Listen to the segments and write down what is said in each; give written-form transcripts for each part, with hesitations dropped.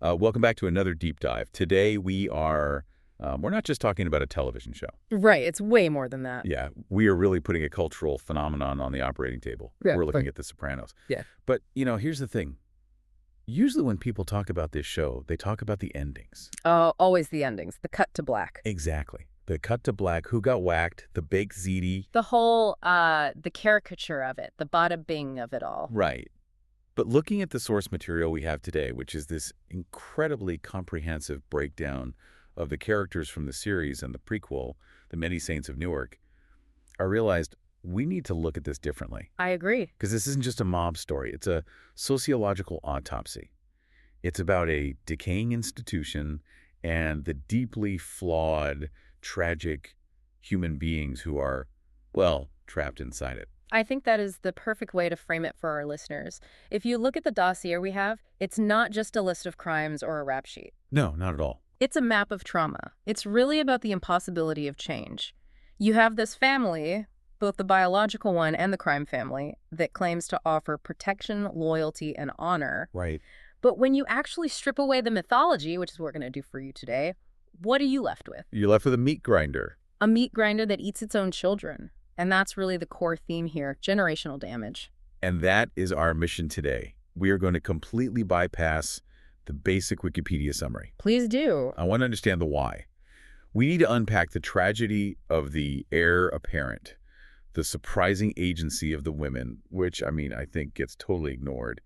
Welcome back to another deep dive. Today we're not just talking about a television show. Right. It's way more than that. Yeah, we are really putting a cultural phenomenon on the operating table. Yeah, we're looking at The Sopranos. Yeah. But, here's the thing. Usually when people talk about this show, they talk about the endings. Oh, always the endings. The cut to black. Exactly. The cut to black, who got whacked, the baked ziti. The whole, the caricature of it, the bada bing of it all. Right. But looking at the source material we have today, which is this incredibly comprehensive breakdown of the characters from the series and the prequel, The Many Saints of Newark, I realized we need to look at this differently. I agree. Because this isn't just a mob story. It's a sociological autopsy. It's about a decaying institution and the deeply flawed, tragic human beings who are, well, trapped inside it. I think that is the perfect way to frame it for our listeners. If you look at the dossier we have, it's not just a list of crimes or a rap sheet. No, not at all. It's a map of trauma. It's really about the impossibility of change. You have this family, both the biological one and the crime family, that claims to offer protection, loyalty, and honor. Right. But when you actually strip away the mythology, which is what we're going to do for you today, what are you left with? You're left with a meat grinder. A meat grinder that eats its own children. And that's really the core theme here, generational damage. And that is our mission today. We are going to completely bypass the basic Wikipedia summary. Please do. I want to understand the why. We need to unpack the tragedy of the heir apparent, the surprising agency of the women, which, I think gets totally ignored,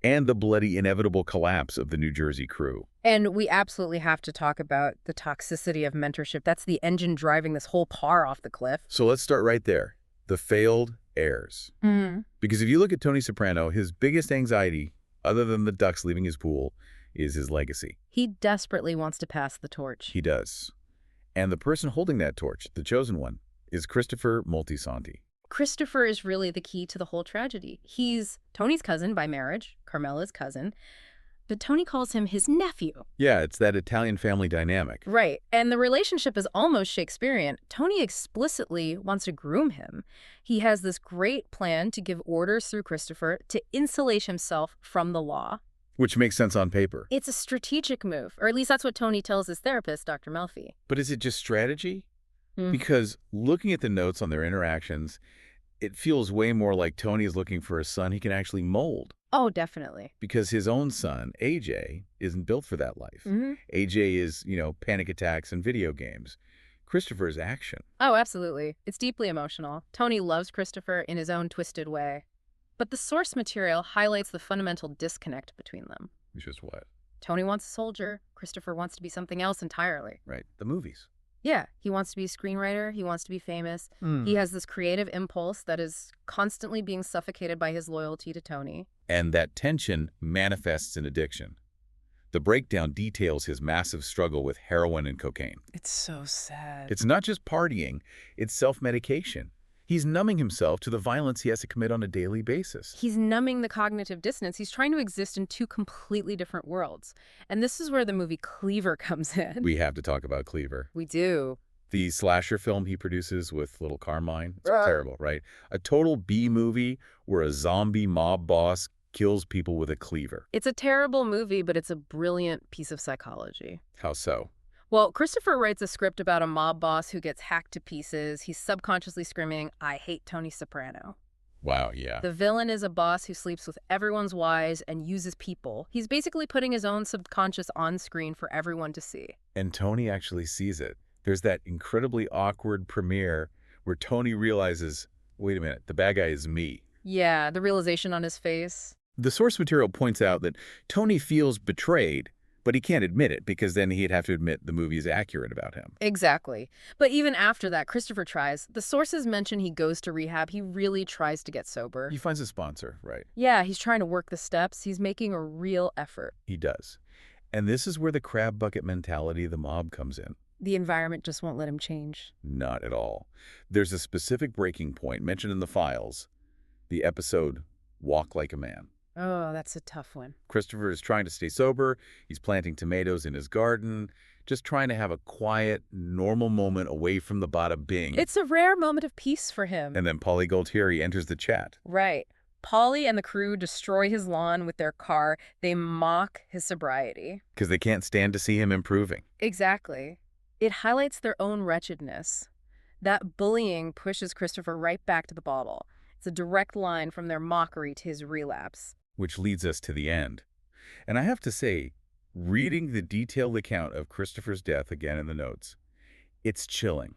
and the bloody inevitable collapse of the New Jersey crew. And we absolutely have to talk about the toxicity of mentorship. That's the engine driving this whole par off the cliff. So let's start right there. The failed heirs. Mm-hmm. Because if you look at Tony Soprano, his biggest anxiety, other than the ducks leaving his pool, is his legacy. He desperately wants to pass the torch. He does. And the person holding that torch, the chosen one, is Christopher Moltisanti. Christopher is really the key to the whole tragedy. He's Tony's cousin by marriage, Carmela's cousin, but Tony calls him his nephew. Yeah, it's that Italian family dynamic. Right, and the relationship is almost Shakespearean. Tony explicitly wants to groom him. He has this great plan to give orders through Christopher to insulate himself from the law. Which makes sense on paper. It's a strategic move, or at least that's what Tony tells his therapist, Dr. Melfi. But is it just strategy? Because looking at the notes on their interactions, it feels way more like Tony is looking for a son he can actually mold. Oh, definitely. Because his own son, AJ, isn't built for that life. AJ is, panic attacks and video games. Christopher's action. Oh, absolutely. It's deeply emotional. Tony loves Christopher in his own twisted way. But the source material highlights the fundamental disconnect between them. Which is what? Tony wants a soldier. Christopher wants to be something else entirely. Right. The movies. Yeah, he wants to be a screenwriter. He wants to be famous. He has this creative impulse that is constantly being suffocated by his loyalty to Tony. And that tension manifests in addiction. The breakdown details his massive struggle with heroin and cocaine. It's so sad. It's not just partying, it's self-medication. He's numbing himself to the violence he has to commit on a daily basis. He's numbing the cognitive dissonance. He's trying to exist in two completely different worlds. And this is where the movie Cleaver comes in. We have to talk about Cleaver. We do. The slasher film he produces with little Carmine. It's terrible, right? A total B movie where a zombie mob boss kills people with a cleaver. It's a terrible movie, but it's a brilliant piece of psychology. How so? Well, Christopher writes a script about a mob boss who gets hacked to pieces. He's subconsciously screaming, "I hate Tony Soprano." Wow, yeah. The villain is a boss who sleeps with everyone's wives and uses people. He's basically putting his own subconscious on screen for everyone to see. And Tony actually sees it. There's that incredibly awkward premiere where Tony realizes, wait a minute, the bad guy is me. Yeah, the realization on his face. The source material points out that Tony feels betrayed, but he can't admit it because then he'd have to admit the movie is accurate about him. Exactly. But even after that, Christopher tries. The sources mention he goes to rehab. He really tries to get sober. He finds a sponsor, right? Yeah, he's trying to work the steps. He's making a real effort. He does. And this is where the crab bucket mentality of the mob comes in. The environment just won't let him change. Not at all. There's a specific breaking point mentioned in the files, the episode Walk Like a Man. Oh, that's a tough one. Christopher is trying to stay sober. He's planting tomatoes in his garden, just trying to have a quiet, normal moment away from the bada bing. It's a rare moment of peace for him. And then Paulie enters the chat. Right. Paulie and the crew destroy his lawn with their car. They mock his sobriety. Because they can't stand to see him improving. Exactly. It highlights their own wretchedness. That bullying pushes Christopher right back to the bottle. It's a direct line from their mockery to his relapse. Which leads us to the end. And I have to say, reading the detailed account of Christopher's death again in the notes, it's chilling.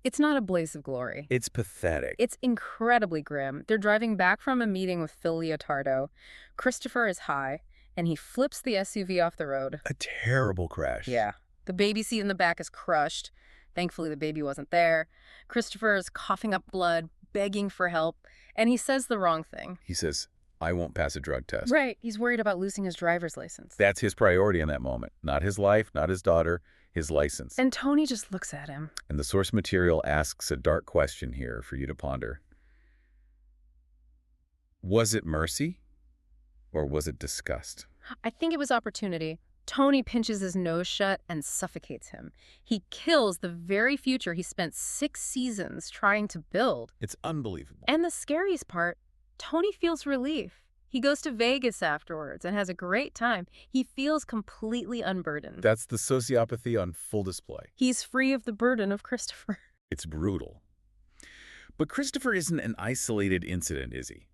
It's not a blaze of glory. It's pathetic. It's incredibly grim. They're driving back from a meeting with Phil Leotardo. Christopher is high, and he flips the SUV off the road. A terrible crash. Yeah. The baby seat in the back is crushed. Thankfully, the baby wasn't there. Christopher is coughing up blood, begging for help, and he says the wrong thing. He says, I won't pass a drug test. Right. He's worried about losing his driver's license. That's his priority in that moment. Not his life, not his daughter, his license. And Tony just looks at him. And the source material asks a dark question here for you to ponder. Was it mercy or was it disgust? I think it was opportunity. Tony pinches his nose shut and suffocates him. He kills the very future he spent 6 seasons trying to build. It's unbelievable. And the scariest part, Tony feels relief. He goes to Vegas afterwards and has a great time. He feels completely unburdened. That's the sociopathy on full display. He's free of the burden of Christopher. It's brutal. But Christopher isn't an isolated incident, is he?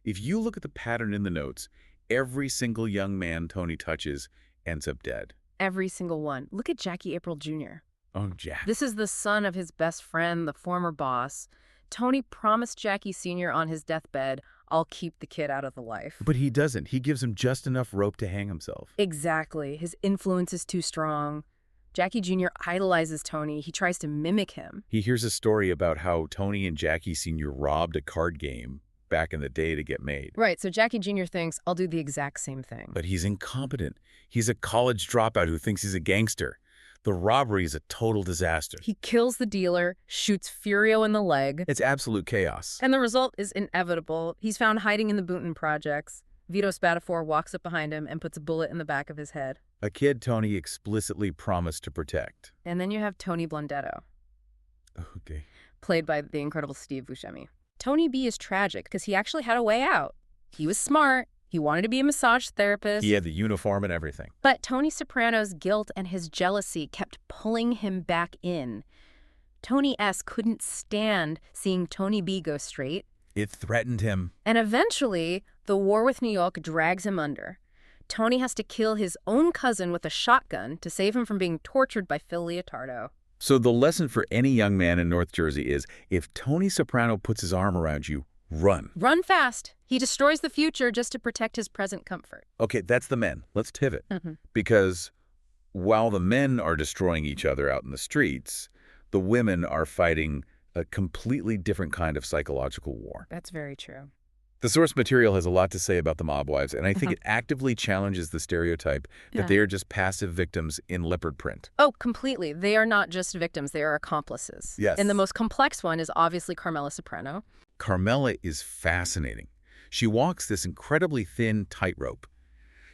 If you look at the pattern in the notes, every single young man Tony touches ends up dead. Every single one. Look at Jackie April Jr. Oh, Jack. This is the son of his best friend, the former boss. Tony promised Jackie Sr. on his deathbed, I'll keep the kid out of the life. But he doesn't. He gives him just enough rope to hang himself. Exactly. His influence is too strong. Jackie Jr. idolizes Tony. He tries to mimic him. He hears a story about how Tony and Jackie Sr. robbed a card game back in the day to get made. Right, so Jackie Jr. thinks, I'll do the exact same thing. But he's incompetent. He's a college dropout who thinks he's a gangster. The robbery is a total disaster. He kills the dealer, shoots Furio in the leg. It's absolute chaos. And the result is inevitable. He's found hiding in the Boonton projects. Vito Spatafore walks up behind him and puts a bullet in the back of his head. A kid Tony explicitly promised to protect. And then you have Tony Blundetto, Okay. played by the incredible Steve Buscemi. Tony B is tragic because he actually had a way out. He was smart. He wanted to be a massage therapist. He had the uniform and everything. But Tony Soprano's guilt and his jealousy kept pulling him back in. Tony S. couldn't stand seeing Tony B go straight. It threatened him. And eventually, the war with New York drags him under. Tony has to kill his own cousin with a shotgun to save him from being tortured by Phil Leotardo. So the lesson for any young man in North Jersey is, if Tony Soprano puts his arm around you, run. Run fast. He destroys the future just to protect his present comfort. Okay, that's the men. Let's pivot. Mm-hmm. Because while the men are destroying each other out in the streets, the women are fighting a completely different kind of psychological war. That's very true. The source material has a lot to say about the mob wives, and I think it actively challenges the stereotype that they are just passive victims in leopard print. Oh, completely. They are not just victims. They are accomplices. Yes. And the most complex one is obviously Carmela Soprano. Carmela is fascinating. She walks this incredibly thin tightrope.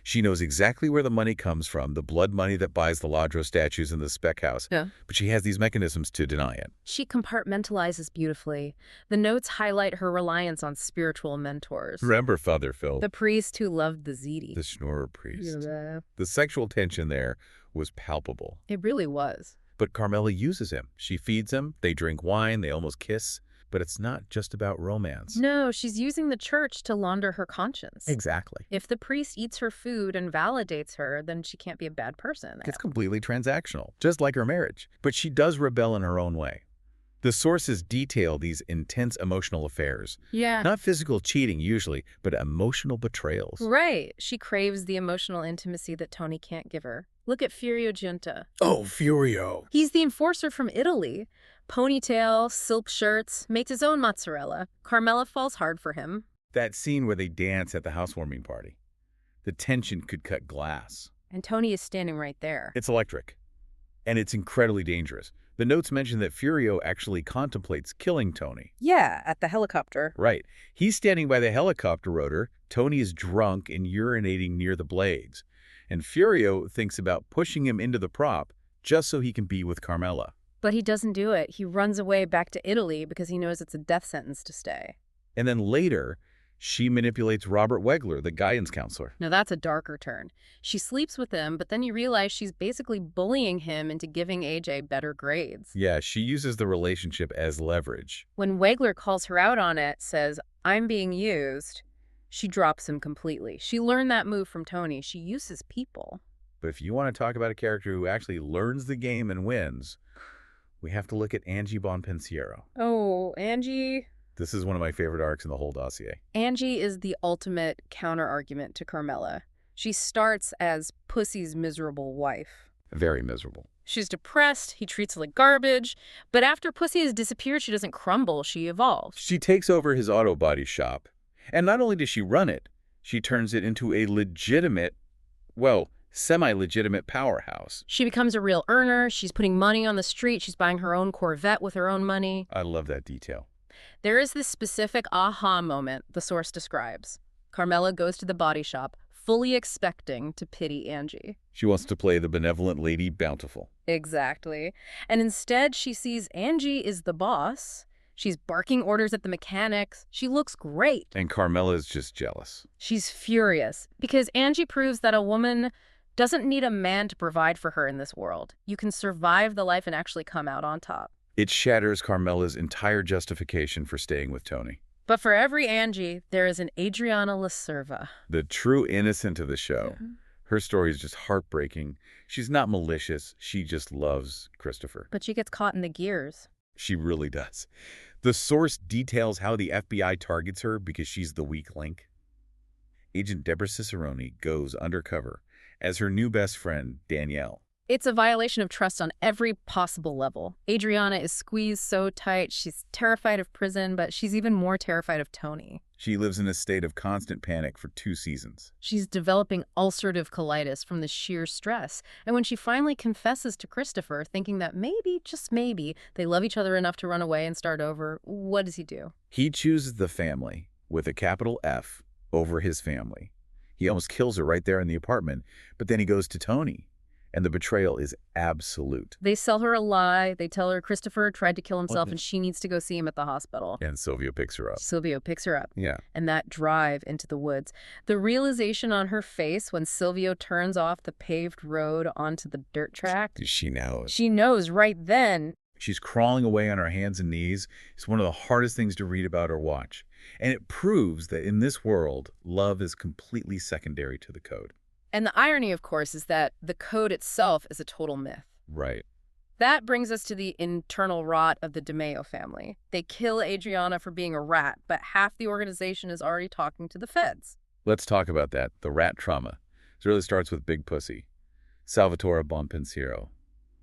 She knows exactly where the money comes from, the blood money that buys the Ladro statues in the spec house. Yeah. But she has these mechanisms to deny it. She compartmentalizes beautifully. The notes highlight her reliance on spiritual mentors. Remember Father Phil? The priest who loved the Ziti. The Schnorrer priest. Yeah. The sexual tension there was palpable. It really was. But Carmela uses him. She feeds him, they drink wine, they almost kiss. But it's not just about romance. No, she's using the church to launder her conscience. Exactly. If the priest eats her food and validates her, then she can't be a bad person. It's completely transactional, just like her marriage. But she does rebel in her own way. The sources detail these intense emotional affairs. Yeah. Not physical cheating usually, but emotional betrayals. Right. She craves the emotional intimacy that Tony can't give her. Look at Furio Giunta. Oh, Furio. He's the enforcer from Italy. Ponytail, silk shirts, makes his own mozzarella. Carmela falls hard for him. That scene where they dance at the housewarming party. The tension could cut glass. And Tony is standing right there. It's electric. And it's incredibly dangerous. The notes mention that Furio actually contemplates killing Tony. Yeah, at the helicopter. Right. He's standing by the helicopter rotor. Tony is drunk and urinating near the blades. And Furio thinks about pushing him into the prop just so he can be with Carmela. But he doesn't do it. He runs away back to Italy because he knows it's a death sentence to stay. And then later, She manipulates Robert Wegler, the guidance counselor. Now that's a darker turn. She sleeps with him, but then you realize she's basically bullying him into giving AJ better grades. Yeah, she uses the relationship as leverage. When Wegler calls her out on it, says, "I'm being used," she drops him completely. She learned that move from Tony. She uses people. But if you want to talk about a character who actually learns the game and wins, we have to look at Angie Bonpensiero. Oh, Angie. This is one of my favorite arcs in the whole dossier. Angie is the ultimate counter-argument to Carmela. She starts as Pussy's miserable wife. Very miserable. She's depressed, he treats her like garbage, but after Pussy has disappeared, she doesn't crumble, she evolves. She takes over his auto body shop, and not only does she run it, she turns it into a legitimate, well, semi-legitimate powerhouse. She becomes a real earner, she's putting money on the street, she's buying her own Corvette with her own money. I love that detail. There is this specific aha moment the source describes. Carmela goes to the body shop, fully expecting to pity Angie. She wants to play the benevolent Lady Bountiful. Exactly. And instead, she sees Angie is the boss. She's barking orders at the mechanics. She looks great. And Carmela is just jealous. She's furious because Angie proves that a woman doesn't need a man to provide for her in this world. You can survive the life and actually come out on top. It shatters Carmela's entire justification for staying with Tony. But for every Angie, there is an Adriana La Cerva. The true innocent of the show. Yeah. Her story is just heartbreaking. She's not malicious. She just loves Christopher. But she gets caught in the gears. She really does. The source details how the FBI targets her because she's the weak link. Agent Deborah Cicerone goes undercover as her new best friend, Danielle. It's a violation of trust on every possible level. Adriana is squeezed so tight, she's terrified of prison, but she's even more terrified of Tony. She lives in a state of constant panic for 2 seasons. She's developing ulcerative colitis from the sheer stress. And when she finally confesses to Christopher, thinking that maybe, just maybe, they love each other enough to run away and start over, what does he do? He chooses the family, with a capital F, over his family. He almost kills her right there in the apartment, but then he goes to Tony. And the betrayal is absolute. They sell her a lie. They tell her Christopher tried to kill himself and she needs to go see him at the hospital. And Silvio picks her up. Silvio picks her up. Yeah. And that drive into the woods. The realization on her face when Silvio turns off the paved road onto the dirt track. She knows. She knows right then. She's crawling away on her hands and knees. It's one of the hardest things to read about or watch. And it proves that in this world, love is completely secondary to the code. And the irony, of course, is that the code itself is a total myth. Right. That brings us to the internal rot of the DiMeo family. They kill Adriana for being a rat, but half the organization is already talking to the feds. Let's talk about that, the rat trauma. It really starts with Big Pussy. Salvatore Bonpensiero,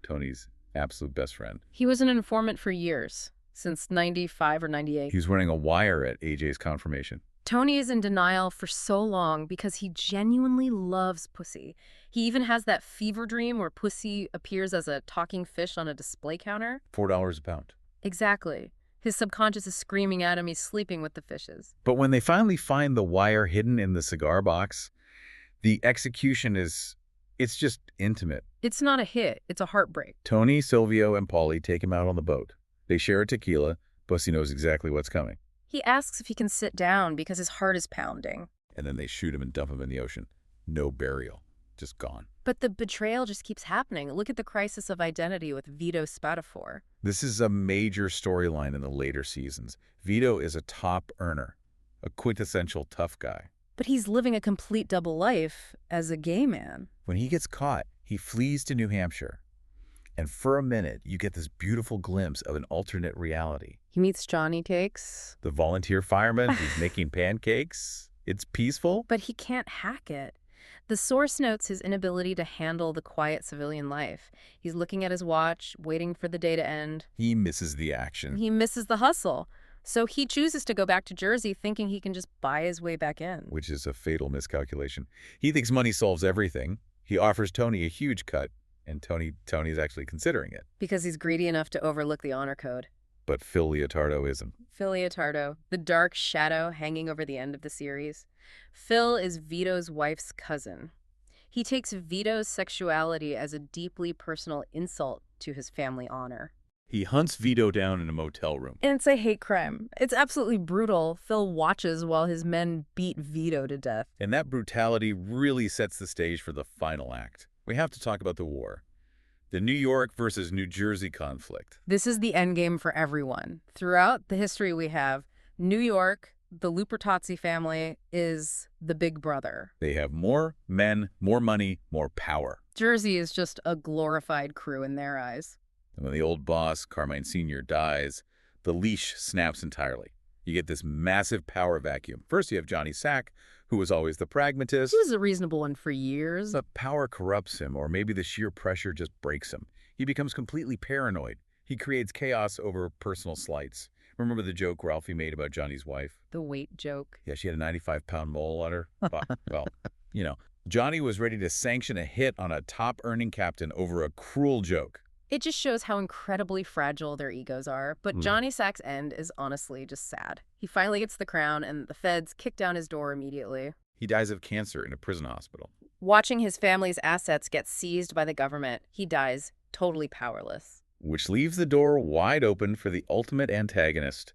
Tony's absolute best friend. He was an informant for years, since 95 or 98. He was running a wire at AJ's confirmation. Tony is in denial for so long because he genuinely loves Pussy. He even has that fever dream where Pussy appears as a talking fish on a display counter. $4 a pound. Exactly. His subconscious is screaming at him he's sleeping with the fishes. But when they finally find the wire hidden in the cigar box, the execution it's just intimate. It's not a hit. It's a heartbreak. Tony, Silvio, and Paulie take him out on the boat. They share a tequila. Pussy knows exactly what's coming. He asks if he can sit down because his heart is pounding. And then they shoot him and dump him in the ocean. No burial. Just gone. But the betrayal just keeps happening. Look at the crisis of identity with Vito Spatafore. This is a major storyline in the later seasons. Vito is a top earner, a quintessential tough guy. But he's living a complete double life as a gay man. When he gets caught, he flees to New Hampshire. And for a minute, you get this beautiful glimpse of an alternate reality. He meets Johnny Cakes. The volunteer fireman who's making pancakes. It's peaceful. But he can't hack it. The source notes his inability to handle the quiet civilian life. He's looking at his watch, waiting for the day to end. He misses the action. He misses the hustle. So he chooses to go back to Jersey thinking he can just buy his way back in. Which is a fatal miscalculation. He thinks money solves everything. He offers Tony a huge cut. And Tony's actually considering it. Because he's greedy enough to overlook the honor code. But Phil Leotardo isn't. Phil Leotardo, the dark shadow hanging over the end of the series. Phil is Vito's wife's cousin. He takes Vito's sexuality as a deeply personal insult to his family honor. He hunts Vito down in a motel room. And it's a hate crime. It's absolutely brutal. Phil watches while his men beat Vito to death. And that brutality really sets the stage for the final act. We have to talk about the war. The New York versus New Jersey conflict. This is the endgame for everyone. Throughout the history we have, New York, the Lupertazzi family, is the big brother. They have more men, more money, more power. Jersey is just a glorified crew in their eyes. And when the old boss, Carmine Sr., dies, the leash snaps entirely. You get this massive power vacuum. First, you have Johnny Sack, who was always the pragmatist. He was a reasonable one for years. But power corrupts him, or maybe the sheer pressure just breaks him. He becomes completely paranoid. He creates chaos over personal slights. Remember the joke Ralphie made about Johnny's wife? The weight joke. Yeah, she had a 95-pound mole on her. Well, you know, Johnny was ready to sanction a hit on a top-earning captain over a cruel joke. It just shows how incredibly fragile their egos are. But Johnny Sack's end is honestly just sad. He finally gets the crown, and the feds kick down his door immediately. He dies of cancer in a prison hospital. Watching his family's assets get seized by the government, he dies totally powerless. Which leaves the door wide open for the ultimate antagonist,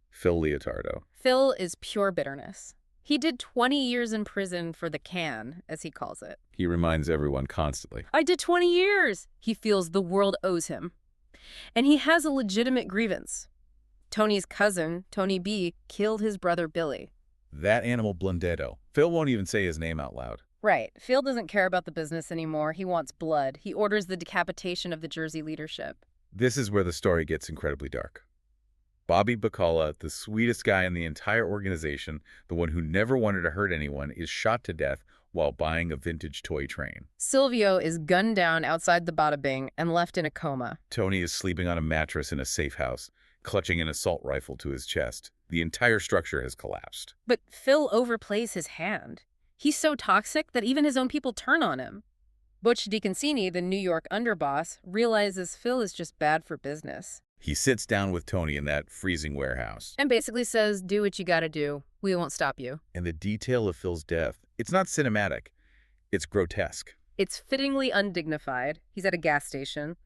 Phil Leotardo. Phil is pure bitterness. He did 20 years in prison for the can, as he calls it. He reminds everyone constantly. I did 20 years! He feels the world owes him. And he has a legitimate grievance. Tony's cousin, Tony B., killed his brother Billy. That animal blundetto. Phil won't even say his name out loud. Right. Phil doesn't care about the business anymore. He wants blood. He orders the decapitation of the Jersey leadership. This is where the story gets incredibly dark. Bobby Bacala, the sweetest guy in the entire organization, the one who never wanted to hurt anyone, is shot to death while buying a vintage toy train. Silvio is gunned down outside the Bada Bing and left in a coma. Tony is sleeping on a mattress in a safe house, clutching an assault rifle to his chest. The entire structure has collapsed. But Phil overplays his hand. He's so toxic that even his own people turn on him. Butch DiConcini, the New York underboss, realizes Phil is just bad for business. He sits down with Tony in that freezing warehouse. And basically says, do what you gotta do. We won't stop you. And the detail of Phil's death, it's not cinematic. It's grotesque. It's fittingly undignified. He's at a gas station.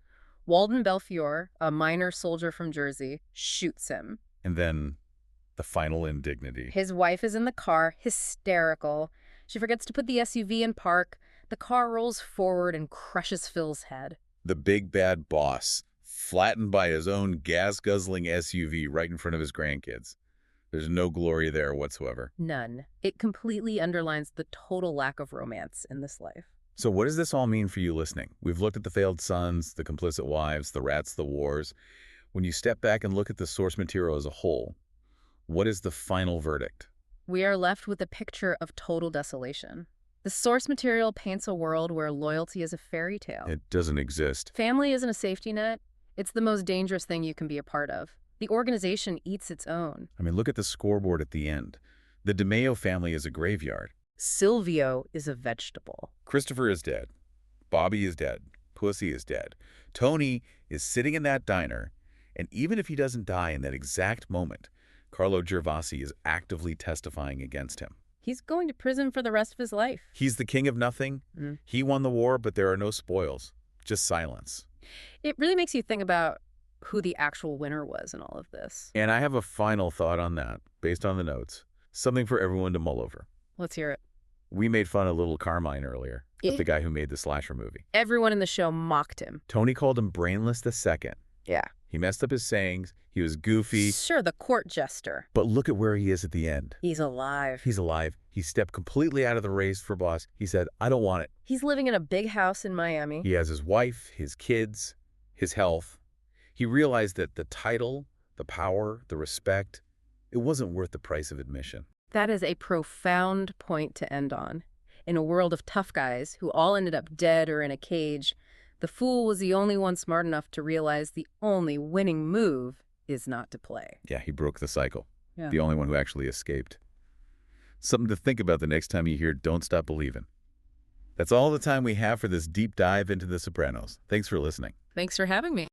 Walden Belfiore, a minor soldier from Jersey, shoots him. And then the final indignity. His wife is in the car, hysterical. She forgets to put the SUV in park. The car rolls forward and crushes Phil's head. The big bad boss, flattened by his own gas-guzzling SUV right in front of his grandkids. There's no glory there whatsoever. None. It completely underlines the total lack of romance in this life. So what does this all mean for you listening? We've looked at the failed sons, the complicit wives, the rats, the wars. When you step back and look at the source material as a whole, what is the final verdict? We are left with a picture of total desolation. The source material paints a world where loyalty is a fairy tale. It doesn't exist. Family isn't a safety net. It's the most dangerous thing you can be a part of. The organization eats its own. I mean, look at the scoreboard at the end. The DiMeo family is a graveyard. Silvio is a vegetable. Christopher is dead. Bobby is dead. Pussy is dead. Tony is sitting in that diner, and even if he doesn't die in that exact moment, Carlo Gervasi is actively testifying against him. He's going to prison for the rest of his life. He's the king of nothing. He won the war, but there are no spoils. Just silence. It really makes you think about who the actual winner was in all of this. And I have a final thought on that, based on the notes. Something for everyone to mull over. Let's hear it. We made fun of little Carmine earlier, the guy who made the slasher movie. Everyone in the show mocked him. Tony called him Brainless the Second. Yeah. He messed up his sayings. He was goofy. Sure, the court jester. But look at where he is at the end. He's alive. He's alive. He stepped completely out of the race for boss. He said, I don't want it. He's living in a big house in Miami. He has his wife, his kids, his health. He realized that the title, the power, the respect, it wasn't worth the price of admission. That is a profound point to end on. In a world of tough guys who all ended up dead or in a cage, the fool was the only one smart enough to realize the only winning move is not to play. Yeah, he broke the cycle. Yeah. The only one who actually escaped. Something to think about the next time you hear Don't Stop Believin'. That's all the time we have for this deep dive into The Sopranos. Thanks for listening. Thanks for having me.